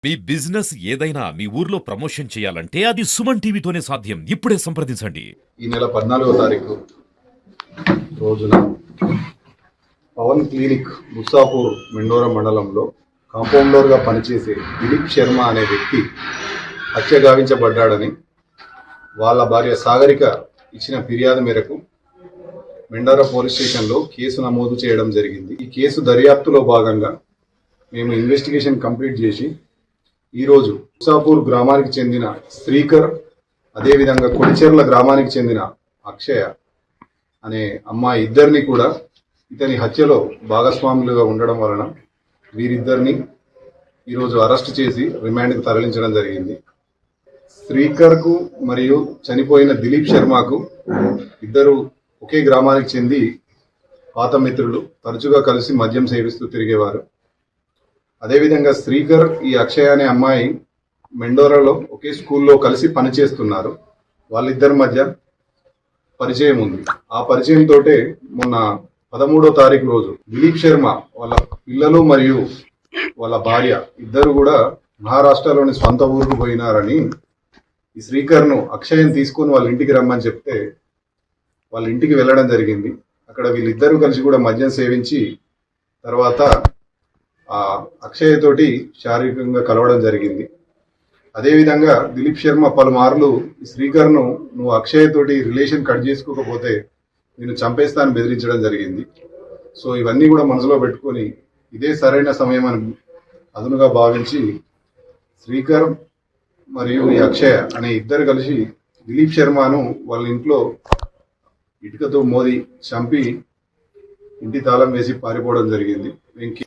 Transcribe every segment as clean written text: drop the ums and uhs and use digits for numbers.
మీ business ఏదైనా మీ ఊర్లో promotion చేయాలంటే అది సుమన్ టీవీతోనే సాధ్యం. ఇప్పుడే సంప్రదించండి. ఈ నెల 14వ తారీఖు రోజున పవన్ క్లినిక్ ముసాపూర్ మెండోర మండలంలో కాంపౌండర్గా పనిచేసే దిలీప్ శర్మ అనే వ్యక్తి హత్య గావించబడ్డాడని వాళ్ళ భార్య సాగరిక ఇచ్చిన ఫిర్యాదు మేరకు మెండోర పోలీస్ స్టేషన్లో కేసు నమోదు చేయడం జరిగింది. ఈ కేసు దర్యాప్తులో భాగంగా మేము ఇన్వెస్టిగేషన్ కంప్లీట్ చేసి ఈరోజు ముసాపూర్ గ్రామానికి చెందిన శ్రీకర్, అదేవిధంగా కొడిచెర్ల గ్రామానికి చెందిన అక్షయ అనే అమ్మాయి ఇద్దరిని కూడా ఇతని హత్యలో భాగస్వాములుగా ఉండడం వలన వీరిద్దరిని ఈరోజు అరెస్ట్ చేసి రిమాండ్కి తరలించడం జరిగింది. శ్రీకర్కు మరియు చనిపోయిన దిలీప్ శర్మకు ఇద్దరు ఒకే గ్రామానికి చెంది పాత మిత్రులు, తరచుగా కలిసి మద్యం సేవిస్తూ తిరిగేవారు. అదేవిధంగా శ్రీకర్, ఈ అక్షయ అనే అమ్మాయి మెండోరాలో ఒకే స్కూల్లో కలిసి పనిచేస్తున్నారు. వాళ్ళిద్దరి మధ్య పరిచయం ఉంది. ఆ పరిచయంతో మొన్న 13వ తారీఖు రోజు దిలీప్ శర్మ వాళ్ళ పిల్లలు మరియు వాళ్ళ భార్య ఇద్దరు కూడా మహారాష్ట్రలోని సొంత ఊరుకు పోయినారని ఈ శ్రీకర్ను అక్షయని తీసుకొని వాళ్ళ ఇంటికి రమ్మని చెప్తే వాళ్ళ ఇంటికి వెళ్ళడం జరిగింది. అక్కడ వీళ్ళిద్దరూ కలిసి కూడా మద్యం సేవించి తర్వాత ఆ అక్షయ్ తోటి శారీరకంగా కలవడం జరిగింది. అదేవిధంగా దిలీప్ శర్మ పలుమార్లు శ్రీకర్ను నువ్వు అక్షయ్ తోటి రిలేషన్ కట్ చేసుకోకపోతే నేను చంపేస్తాను బెదిరించడం జరిగింది. సో ఇవన్నీ కూడా మనసులో పెట్టుకొని ఇదే సరైన సమయం అని అదునుగా భావించి శ్రీకర్ మరియు ఈ అక్షయ అనే ఇద్దరు కలిసి దిలీప్ శర్మను వాళ్ళ ఇంట్లో ఇటుకతో మోది చంపి ఇంటి తాళం వేసి పారిపోవడం జరిగింది.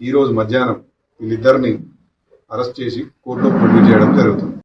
ఈ రోజు మధ్యాహ్నం వీళ్ళిద్దరిని అరెస్ట్ చేసి కోర్టులో ప్రొడ్యూస్ చేయడం జరుగుతుంది.